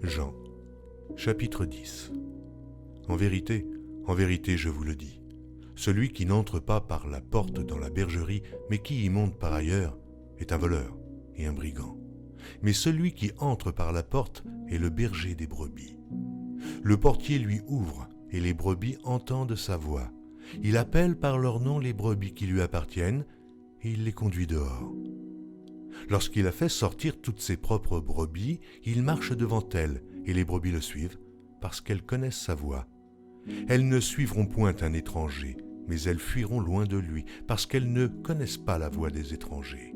Jean, chapitre 10. En vérité, je vous le dis, celui qui n'entre pas par la porte dans la bergerie, mais qui y monte par ailleurs, est un voleur et un brigand. Mais celui qui entre par la porte est le berger des brebis. Le portier lui ouvre, et les brebis entendent sa voix. Il appelle par leur nom les brebis qui lui appartiennent, et il les conduit dehors. Lorsqu'il a fait sortir toutes ses propres brebis, il marche devant elles, et les brebis le suivent, parce qu'elles connaissent sa voix. Elles ne suivront point un étranger, mais elles fuiront loin de lui, parce qu'elles ne connaissent pas la voix des étrangers.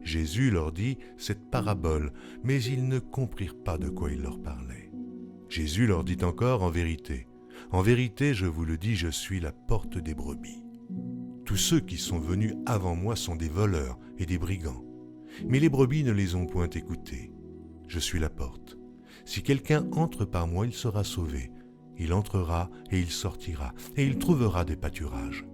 Jésus leur dit cette parabole, mais ils ne comprirent pas de quoi il leur parlait. Jésus leur dit encore en vérité, je vous le dis, je suis la porte des brebis. Tous ceux qui sont venus avant moi sont des voleurs et des brigands, mais les brebis ne les ont point écoutés. Je suis la porte. Si quelqu'un entre par moi, il sera sauvé. Il entrera et il sortira, et il trouvera des pâturages.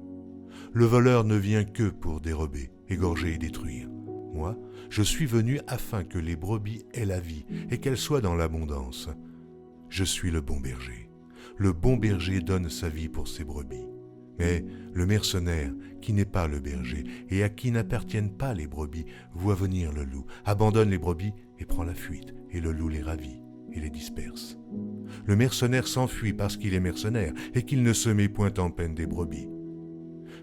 Le voleur ne vient que pour dérober, égorger et détruire. Moi, je suis venu afin que les brebis aient la vie et qu'elles soient dans l'abondance. Je suis le bon berger. Le bon berger donne sa vie pour ses brebis. Mais le mercenaire, qui n'est pas le berger et à qui n'appartiennent pas les brebis, voit venir le loup, abandonne les brebis et prend la fuite, et le loup les ravit et les disperse. Le mercenaire s'enfuit parce qu'il est mercenaire et qu'il ne se met point en peine des brebis.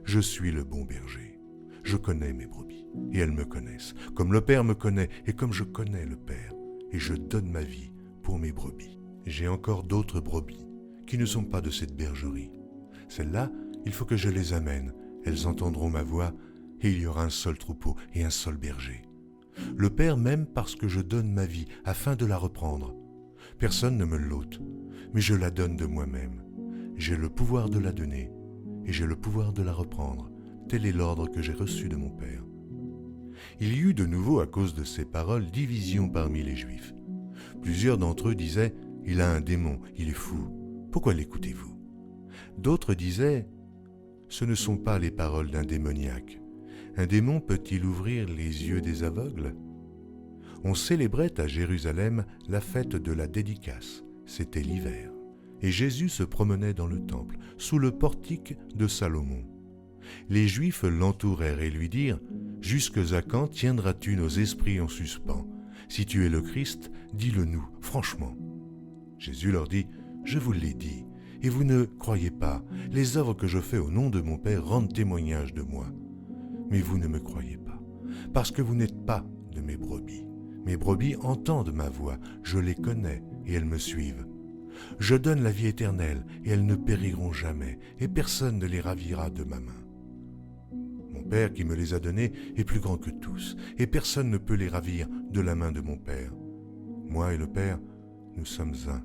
Je suis le bon berger. Je connais mes brebis et elles me connaissent, comme le Père me connaît et comme je connais le Père, et je donne ma vie pour mes brebis. J'ai encore d'autres brebis qui ne sont pas de cette bergerie. Celles-là, il faut que je les amène, elles entendront ma voix, et il y aura un seul troupeau et un seul berger. Le Père m'aime parce que je donne ma vie afin de la reprendre. Personne ne me l'ôte, mais je la donne de moi-même. J'ai le pouvoir de la donner, et j'ai le pouvoir de la reprendre. Tel est l'ordre que j'ai reçu de mon Père. Il y eut de nouveau, à cause de ces paroles, division parmi les Juifs. Plusieurs d'entre eux disaient « Il a un démon, il est fou. Pourquoi l'écoutez-vous » D'autres disaient « Ce ne sont pas les paroles d'un démoniaque. Un démon peut-il ouvrir les yeux des aveugles ?» On célébrait à Jérusalem la fête de la dédicace. C'était l'hiver. Et Jésus se promenait dans le temple, sous le portique de Salomon. Les Juifs l'entourèrent et lui dirent « Jusque à quand tiendras-tu nos esprits en suspens? Si tu es le Christ, dis-le-nous, franchement. » Jésus leur dit « Je vous l'ai dit, et vous ne croyez pas. Les œuvres que je fais au nom de mon Père rendent témoignage de moi. Mais vous ne me croyez pas, parce que vous n'êtes pas de mes brebis. Mes brebis entendent ma voix, je les connais, et elles me suivent. Je donne la vie éternelle, et elles ne périront jamais, et personne ne les ravira de ma main. Mon Père qui me les a donnés est plus grand que tous, et personne ne peut les ravir de la main de mon Père. Moi et le Père, nous sommes un.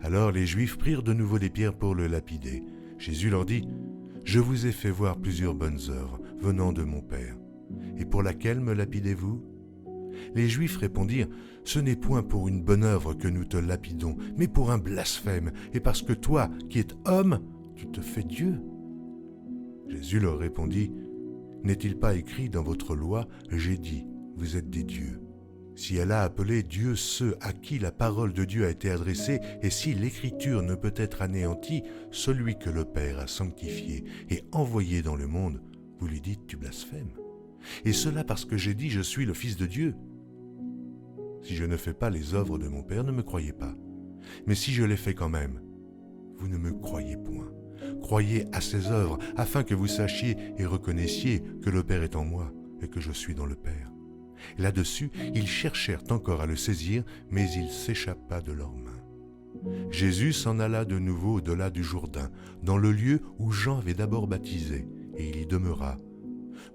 Alors les Juifs prirent de nouveau des pierres pour le lapider. Jésus leur dit « Je vous ai fait voir plusieurs bonnes œuvres venant de mon Père. Et pour laquelle me lapidez-vous » Les Juifs répondirent « Ce n'est point pour une bonne œuvre que nous te lapidons, mais pour un blasphème, et parce que toi, qui es homme, tu te fais Dieu. » Jésus leur répondit « N'est-il pas écrit dans votre loi, j'ai dit, vous êtes des dieux ?» Si elle a appelé Dieu ceux à qui la parole de Dieu a été adressée, et si l'écriture ne peut être anéantie, celui que le Père a sanctifié et envoyé dans le monde, vous lui dites tu blasphèmes. Et cela parce que j'ai dit je suis le Fils de Dieu. Si je ne fais pas les œuvres de mon Père, ne me croyez pas. Mais si je les fais quand même, vous ne me croyez point. Croyez à ces œuvres, afin que vous sachiez et reconnaissiez que le Père est en moi et que je suis dans le Père. Là-dessus, ils cherchèrent encore à le saisir, mais il s'échappa de leurs mains. Jésus s'en alla de nouveau au-delà du Jourdain, dans le lieu où Jean avait d'abord baptisé, et il y demeura.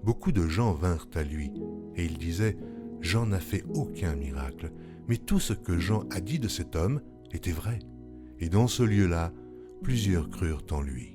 Beaucoup de gens vinrent à lui, et ils disaient « Jean n'a fait aucun miracle, mais tout ce que Jean a dit de cet homme était vrai. » Et dans ce lieu-là, plusieurs crurent en lui.